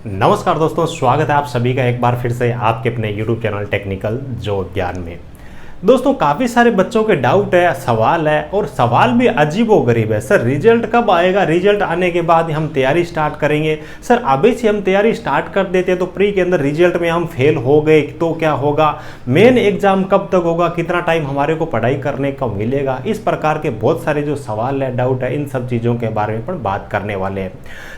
नमस्कार दोस्तों, स्वागत है आप सभी का एक बार फिर से आपके अपने YouTube चैनल टेक्निकल जॉब ज्ञान में। दोस्तों, काफ़ी सारे बच्चों के डाउट है, सवाल है और सवाल भी अजीबोगरीब है। सर रिजल्ट कब आएगा? रिजल्ट आने के बाद हम तैयारी स्टार्ट करेंगे। सर अभी से हम तैयारी स्टार्ट कर देते तो प्री के अंदर रिजल्ट में हम फेल हो गए तो क्या होगा? मेन एग्जाम कब तक होगा? कितना टाइम हमारे को पढ़ाई करने को मिलेगा? इस प्रकार के बहुत सारे जो सवाल है, डाउट है, इन सब चीज़ों के बारे में पर बात करने वाले हैं।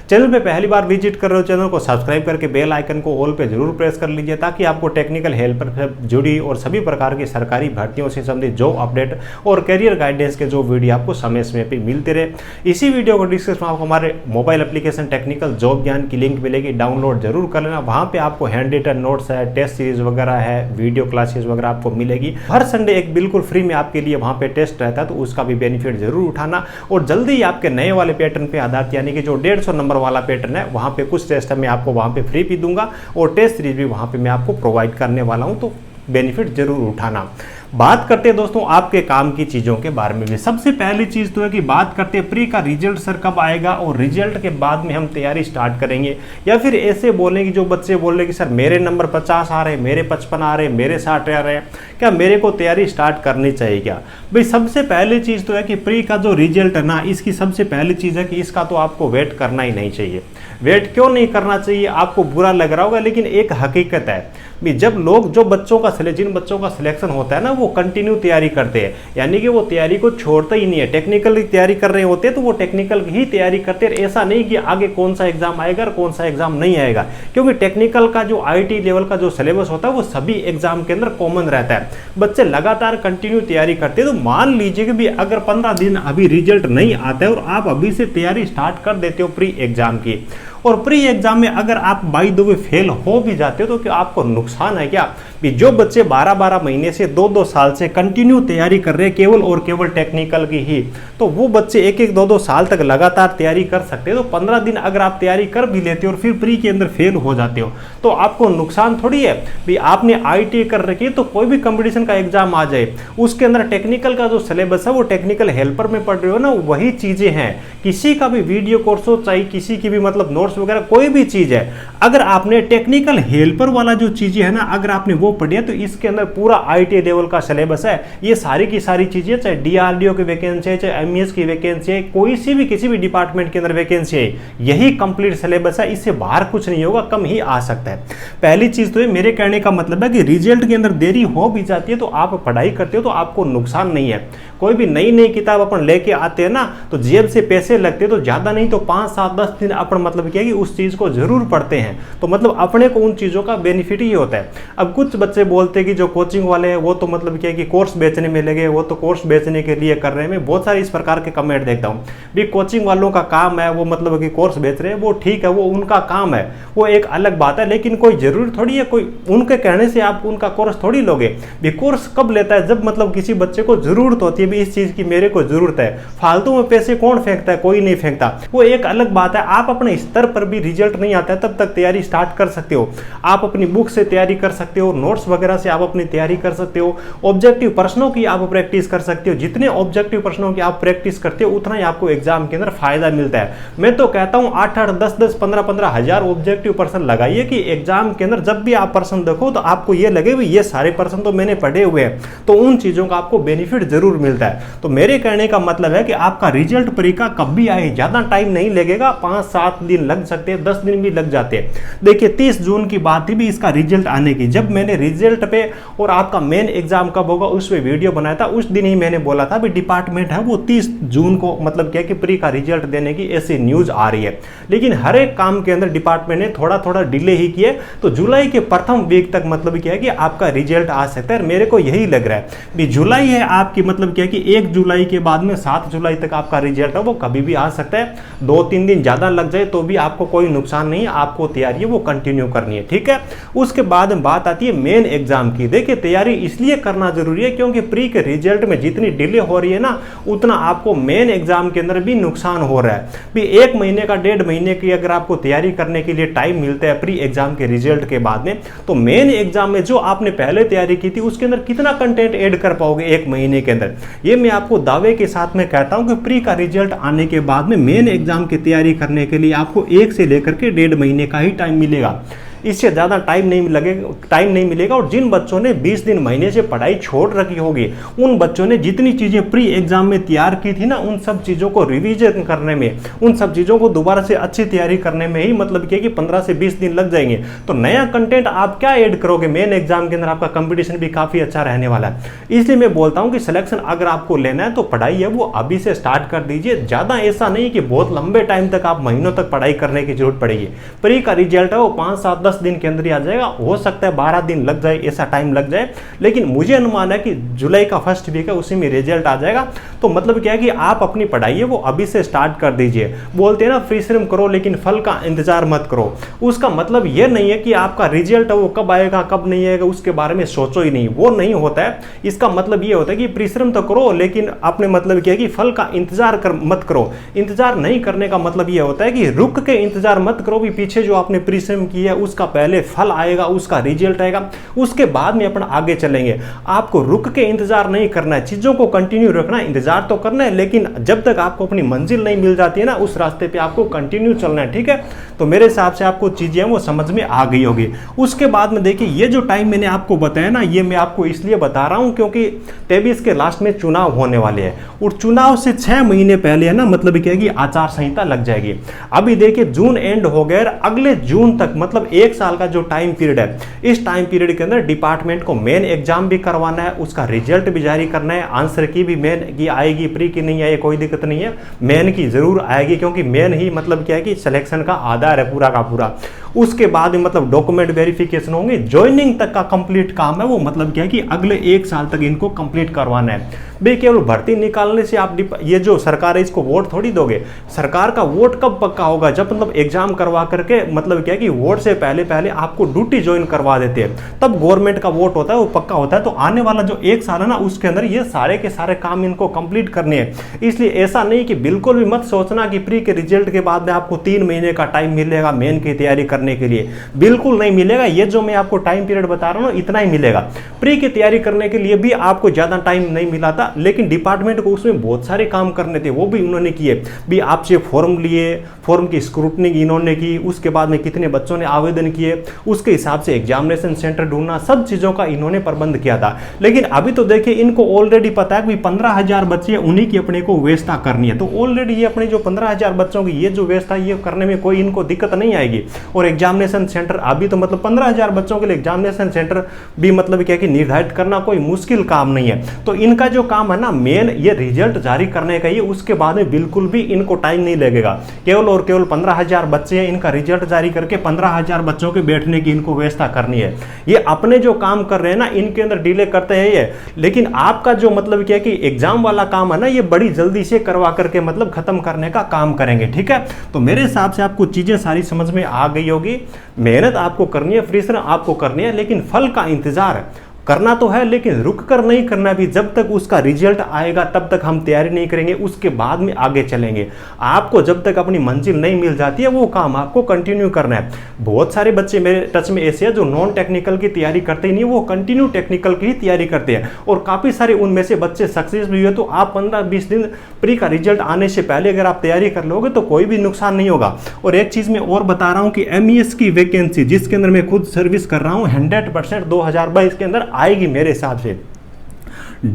चैनल पे पहली बार विजिट कर रहे हो, चैनल को सब्सक्राइब करके बेल आइकन को ऑल पे जरूर प्रेस कर लीजिए ताकि आपको टेक्निकल हेल्पर से जुड़ी और सभी प्रकार की सरकारी भर्तियों से संबंधित जॉब अपडेट और करियर गाइडेंस के जो वीडियो आपको समय समय पे मिलते रहे। इसी वीडियो को डिस्क्रिप्शन में आपको हमारे मोबाइल एप्लीकेशन टेक्निकल जॉब ज्ञान की लिंक मिलेगी, डाउनलोड जरूर कर लेना। वहाँ पे आपको हैंड रिटन नोट्स है, टेस्ट सीरीज वगैरह है, वीडियो क्लासेस वगैरह आपको मिलेगी। हर संडे एक बिल्कुल फ्री में आपके लिए वहाँ पे टेस्ट रहता है, तो उसका भी बेनिफिट जरूर उठाना। और जल्दी ही आपके नए वाले पैटर्न पे आधारित यानी कि जो 150 नंबर वाला पैटर्न है, वहाँ पे कुछ टेस्ट मैं आपको वहाँ पे फ्री भी दूंगा और टेस्ट सीरीज भी वहाँ पे मैं आपको प्रोवाइड करने वाला हूँ, तो बेनिफिट जरूर उठाना। बात करते हैं दोस्तों आपके काम की चीज़ों के बारे में भी। सबसे पहली चीज़ तो है कि बात करते हैं प्री का रिजल्ट सर कब आएगा और रिजल्ट के बाद में हम तैयारी स्टार्ट करेंगे। या फिर ऐसे बोलें कि जो बच्चे बोल रहे कि सर मेरे नंबर 50 आ रहे हैं, मेरे 55 आ रहे हैं, मेरे 60 आ रहे हैं, क्या मेरे को तैयारी स्टार्ट करनी चाहिए क्या? भाई सबसे पहली चीज़ तो है कि प्री का जो रिजल्ट है ना, इसकी सबसे पहली चीज़ है कि इसका तो आपको वेट करना ही नहीं चाहिए। वेट क्यों नहीं करना चाहिए? आपको बुरा लग रहा होगा, लेकिन एक हकीकत है भी जब लोग जिन बच्चों का सिलेक्शन होता है ना, वो कंटिन्यू तैयारी करते हैं, यानी कि वो तैयारी को छोड़ते ही नहीं है। टेक्निकल की तैयारी कर रहे होते हैं तो वो टेक्निकल की ही तैयारी करते हैं। ऐसा नहीं कि आगे कौन सा एग्जाम आएगा और कौन सा एग्जाम नहीं आएगा, क्योंकि टेक्निकल का जो आईटी लेवल का जो सिलेबस होता है वो सभी एग्जाम के अंदर कॉमन रहता है। बच्चे लगातार कंटिन्यू तैयारी करते हैं। तो मान लीजिए कि भी अगर 15 दिन अभी रिजल्ट नहीं आता है और आप अभी से तैयारी स्टार्ट कर देते हो प्री एग्जाम की, और प्री एग्जाम में अगर आप बाय द वे फेल हो भी जाते हो तो क्या आपको नुकसान है क्या? भी जो बच्चे 12-12 महीने से 2-2 साल से कंटिन्यू तैयारी कर रहे हैं केवल और केवल टेक्निकल की ही, तो वो बच्चे 1-2 साल तक लगातार तैयारी कर सकते हैं। तो 15 दिन अगर आप तैयारी कर भी लेते हो और फिर प्री के अंदर फेल हो जाते हो तो आपको नुकसान थोड़ी है। भी आपने आईटी कर रखी है तो कोई भी कंपटीशन का एग्जाम आ जाए, उसके अंदर टेक्निकल का जो सिलेबस है वो टेक्निकल हेल्पर में पढ़ रहे हो ना, वही चीजें हैं। किसी का भी वीडियो कोर्स हो, चाहे किसी की भी मतलब नोट्स वगैरह कोई भी चीज है, अगर आपने टेक्निकल हेल्पर वाला जो चीजें है ना, अगर आपने वो पढ़ी है तो इसके अंदर पूरा आईटी लेवल का सिलेबस है। ये सारी की सारी चीजें, चाहे डीआरडीओ की वैकेंसी है, चाहे एमईएस की वैकेंसी है, कोई सी भी किसी भी डिपार्टमेंट के अंदर वैकेंसी है, यही कंप्लीट सिलेबस है। इससे बाहर कुछ नहीं होगा, कम ही आ सकता है। पहली चीज तो ये मेरे कहने का मतलब है कि रिजल्ट के अंदर देरी हो भी जाती है तो आप पढ़ाई करते हो तो आपको नुकसान नहीं है। कोई भी नई किताब अपन लेके आते हैं ना, तो जेब से पैसे लगते हैं, तो ज्यादा नहीं तो 5-7-10 दिन अपन मतलब क्या कि उस चीज को जरूर पढ़ते हैं, तो मतलब अपने को उन चीजों का बेनिफिट ही होता है। अब कुछ बच्चे बोलते हैं कि जो कोचिंग वाले हैं वो तो मतलब क्या कि कोर्स बेचने में लगे, वो तो कोर्स बेचने के लिए कर रहे हैं। मैं बहुत सारे इस प्रकार के कमेंट देखता हूँ भी कोचिंग वालों का काम है वो मतलब कि कोर्स बेच रहे हैं, वो ठीक है, वो उनका काम है, वो एक अलग बात है, लेकिन कोई जरूरी थोड़ी है कोई उनके कहने से आप उनका कोर्स थोड़ी लोगे। भी कोर्स कब लेता है? जब मतलब किसी बच्चे को जरूरत होती है भी इस चीज की मेरे को जरूरत है। फालतू में पैसे कौन फेंकता है? कोई नहीं फेंकता, वो एक अलग बात है। आप अपने स्तर पर भी रिजल्ट नहीं आता है तब तक तैयारी स्टार्ट कर सकते हो। आप अपनी बुक से तैयारी कर सकते हो, नोट्स वगैरह से आप अपनी तैयारी कर सकते हो, ऑब्जेक्टिव प्रश्नों की आप प्रैक्टिस कर सकते हो। जितने ऑब्जेक्टिव प्रश्नों की आप प्रैक्टिस करते हो उतना ही आपको एग्जाम के अंदर फायदा मिलता है। मैं तो कहता हूं 8-8, 10-10, 15-15 हजार ऑब्जेक्टिव प्रश्न लगाइए कि एग्जाम के अंदर जब भी आप प्रश्न देखो तो आपको ये लगे भी ये सारे प्रश्न तो मैंने पढ़े हुए हैं, तो उन चीजों का आपको बेनिफिट जरूर मिलता है। तो मेरे कहने का मतलब है कि आपका रिजल्ट प्री का कब भी आए, ज्यादा टाइम नहीं लगेगा, 5-7 दिन लग सकते हैं, 10 दिन भी लग जाते हैं। देखिए 30 जून की बात थी भी इसका रिजल्ट आने की, जब मैंने रिजल्ट पे और आपका मेन एग्जाम कब होगा उस पे वीडियो बनाया था, उस दिन ही मैंने बोला था भी डिपार्टमेंट है वो 30 जून को मतलब क्या कि प्री का रिजल्ट देने की ऐसी न्यूज आ रही है। लेकिन हर एक काम के अंदर डिपार्टमेंट ने थोड़ा थोड़ा डिले ही किए, तो जुलाई के प्रथम वीक तक मतलब क्या है कि आपका रिजल्ट आ सकता है। मेरे को यही लग रहा है भी जुलाई है आपकी मतलब क्या कि 1 जुलाई के बाद में 7 जुलाई तक आपका रिजल्ट है वो कभी भी आ सकता है। 2-3 दिन ज्यादा लग जाए तो भी आपको कोई नुकसान नहीं है, आपको तैयारी है वो कंटिन्यू करनी है, ठीक है। उसके बाद में बात आती है मेन एग्जाम की। देखिए तैयारी इसलिए करना जरूरी है क्योंकि प्री के रिजल्ट में जितनी डिले हो रही है ना, उतना आपको मेन एग्जाम के अंदर भी नुकसान हो रहा है। भी 1 महीने का 1.5 महीने की अगर आपको तैयारी करने के लिए टाइम मिलता है प्री एग्जाम के रिजल्ट के बाद में, तो मेन एग्जाम में जो आपने पहले तैयारी की थी उसके अंदर कितना कंटेंट ऐड कर पाओगे 1 महीने के अंदर? ये मैं आपको दावे के साथ में कहता हूं कि प्री का रिजल्ट आने के बाद में मेन एग्जाम की तैयारी करने के लिए आपको 1 से लेकर के 1.5 महीने का ही ही टाइम मिलेगा, इससे ज़्यादा टाइम नहीं मिलेगा। और जिन बच्चों ने 20 दिन महीने से पढ़ाई छोड़ रखी होगी, उन बच्चों ने जितनी चीज़ें प्री एग्जाम में तैयार की थी ना, उन सब चीज़ों को रिवीजन करने में, उन सब चीज़ों को दोबारा से अच्छी तैयारी करने में ही मतलब कि 15 से 20 दिन लग जाएंगे। तो नया कंटेंट आप क्या ऐड करोगे, मेन एग्जाम के अंदर आपका कंपटीशन भी काफ़ी अच्छा रहने वाला है। इसलिए मैं बोलता हूँ कि सिलेक्शन अगर आपको लेना है तो पढ़ाई है वो अभी से स्टार्ट कर दीजिए। ज़्यादा ऐसा नहीं कि बहुत लंबे टाइम तक आप महीनों तक पढ़ाई करने की जरूरत पड़ेगी। प्री का रिजल्ट है वो 5, 7, 10 दिन के अंदर ही आ जाएगा, हो सकता है 12 दिन लग जाए, ऐसा टाइम लग जाए, लेकिन मुझे अनुमान है कि जुलाई का फर्स्ट वीक है उसी में रिजल्ट आ जाएगा। तो मतलब क्या है कि आप अपनी पढ़ाई है वो अभी से स्टार्ट कर दीजिए। बोलते हैं ना परिश्रम करो लेकिन फल का इंतजार मत करो। उसका मतलब यह नहीं है कि आपका रिजल्ट है वो कब आएगा कब नहीं आएगा उसके बारे में सोचो ही नहीं, वो नहीं होता है। इसका मतलब ये होता है कि परिश्रम तो करो लेकिन आपने मतलब क्या है कि फल का इंतजार मत करो। इंतजार नहीं करने का मतलब ये होता है कि रुक के इंतजार मत करो भी पीछे जो आपने परिश्रम किया है उसका पहले फल आएगा, उसका रिजल्ट आएगा, उसके बाद में अपन आगे चलेंगे। आपको रुक के इंतजार नहीं करना है, चीजों को कंटिन्यू रखना है, इंतजार तो करना है, लेकिन जब तक आपको अपनी मंजिल नहीं मिल जाती है ना, उस रास्ते पे आपको कंटिन्यू चलना है। ठीक है, तो मेरे हिसाब से आपको चीजें वो समझ में आ गई होगी। उसके बाद में देखिए ये जो टाइम मैंने आपको बताया ना, ये मैं आपको इसलिए बता रहा हूं क्योंकि 23 के लास्ट में चुनाव होने वाले हैं और चुनाव से 6 महीने पहले है ना, मतलब क्या है कि आचार संहिता लग जाएगी। अभी देखिए जून एंड हो गया, अगले जून तक मतलब 1 साल का जो टाइम पीरियड है, इस टाइम पीरियड के अंदर डिपार्टमेंट को मेन एग्जाम भी करवाना है, उसका रिजल्ट भी जारी करना है, आंसर की भी मेन की आएगी, प्री की नहीं आएगी कोई दिक्कत नहीं है, मेन की जरूर आएगी क्योंकि मेन ही मतलब क्या है कि सिलेक्शन का आधार है पूरा का पूरा। उसके बाद में मतलब डॉक्यूमेंट वेरिफिकेशन होंगे, ज्वाइनिंग तक का कंप्लीट काम है वो मतलब क्या है कि अगले 1 साल तक इनको कंप्लीट करवाना है। भाई केवल भर्ती निकालने से आप ये जो सरकार है इसको वोट थोड़ी दोगे। सरकार का वोट कब पक्का होगा, जब मतलब एग्जाम करवा करके मतलब क्या है कि वोट से पहले पहले आपको ड्यूटी ज्वाइन करवा देते हैं, तब गवर्नमेंट का वोट होता है वो पक्का होता है। तो आने वाला जो 1 साल है ना उसके अंदर ये सारे के सारे काम इनको कंप्लीट करने हैं। इसलिए ऐसा नहीं कि बिल्कुल भी मत सोचना कि प्री के रिजल्ट के बाद में आपको 3 महीने का टाइम मिलेगा मेन की तैयारी करने के लिए, बिल्कुल नहीं मिलेगा। ये जो मैं आपको टाइम पीरियड बता रहा हूँ इतना ही मिलेगा। प्री की तैयारी करने के लिए भी आपको ज्यादा टाइम नहीं मिला था, लेकिन डिपार्टमेंट को उसमें बहुत सारे काम करने थे, वो भी उन्होंने किए। भी आपसे फॉर्म लिए, फॉर्म की स्क्रूटनी इन्होंने की, उसके बाद में कितने बच्चों ने आवेदन किए उसके हिसाब से एग्जामिनेशन सेंटर ढूंढना, सब चीजों का इन्होंने प्रबंध किया था। लेकिन अभी तो देखिए इनको ऑलरेडी पता है कि 15,000 बच्चे उन्हीं की अपने को व्यवस्था करनी है। तो ऑलरेडी ये अपने जो 15,000 बच्चों की ये जो व्यवस्था ये करने में कोई इनको दिक्कत नहीं आएगी। और एग्जामिनेशन सेंटर अभी तो मतलब 15,000 बच्चों के लिए एग्जामिनेशन सेंटर भी मतलब क्या कि निर्धारित करना कोई मुश्किल काम नहीं है। तो इनका जो काम है ना मेन ये रिजल्ट जारी करने का ही, उसके बाद में बिल्कुल भी इनको टाइम नहीं लगेगा। केवल और केवल 15,000 बच्चे हैं, इनका रिजल्ट जारी करके 15,000 बच्चों के बैठने की इनको व्यवस्था करनी है। ये अपने जो काम कर रहे हैं ना इनके अंदर डिले करते हैं ये, लेकिन आपका जो मतलब क्या कि एग्जाम वाला काम है ना ये बड़ी जल्दी से करवा करके मतलब खत्म करने का काम करेंगे। ठीक है, तो मेरे हिसाब से आपको चीजें सारी समझ में आ गई होगी। मेहनत आपको करनी है, परिश्रम आपको करनी है, लेकिन फल का इंतजार करना तो है, लेकिन रुक कर नहीं करना भी। जब तक उसका रिजल्ट आएगा तब तक हम तैयारी नहीं करेंगे, उसके बाद में आगे चलेंगे। आपको जब तक अपनी मंजिल नहीं मिल जाती है वो काम आपको कंटिन्यू करना है। बहुत सारे बच्चे मेरे टच में ऐसे हैं जो नॉन टेक्निकल की तैयारी करते ही नहीं, वो कंटिन्यू टेक्निकल की ही तैयारी करते हैं और काफ़ी सारे उनमें से बच्चे सक्सेस भी हुए। तो आप 15-20 दिन प्री का रिजल्ट आने से पहले अगर आप तैयारी कर लोगे तो कोई भी नुकसान नहीं होगा। और एक चीज़ मैं और बता रहा हूँ कि MES की वैकेंसी जिसके अंदर मैं खुद सर्विस कर रहा हूँ 100% 2022 के अंदर आएगी मेरे हिसाब से।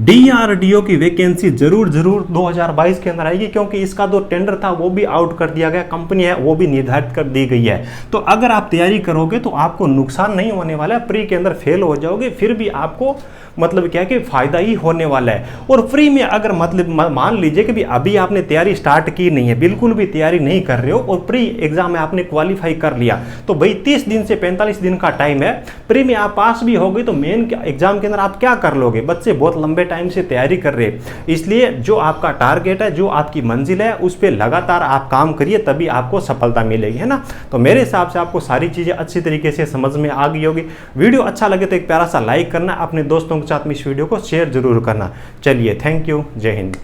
DRDO की वैकेंसी जरूर 2022 के अंदर आएगी, क्योंकि इसका जो टेंडर था वो भी आउट कर दिया गया, कंपनी है वो भी निर्धारित कर दी गई है। तो अगर आप तैयारी करोगे तो आपको नुकसान नहीं होने वाला है। प्री के अंदर फेल हो जाओगे फिर भी आपको मतलब क्या है कि फायदा ही होने वाला है। और फ्री में अगर मतलब मान लीजिए कि भी अभी आपने तैयारी स्टार्ट की नहीं है, बिल्कुल भी तैयारी नहीं कर रहे हो और प्री एग्जाम में आपने क्वालिफाई कर लिया, तो भाई 30 दिन से 45 दिन का टाइम है। प्री में आप पास भी हो गए तो मेन एग्जाम के अंदर आप क्या कर लोगे। बच्चे बहुत लंबे टाइम से तैयारी कर रहे हैं, इसलिए जो आपका टारगेट है, जो आपकी मंजिल है, उस पर लगातार आप काम करिए, तभी आपको सफलता मिलेगी, है ना। तो मेरे हिसाब से आपको सारी चीजें अच्छी तरीके से समझ में आ गई होगी। वीडियो अच्छा लगे तो एक प्यारा सा लाइक करना, अपने दोस्तों के साथ में इस वीडियो को शेयर जरूर करना। चलिए, थैंक यू, जय हिंद।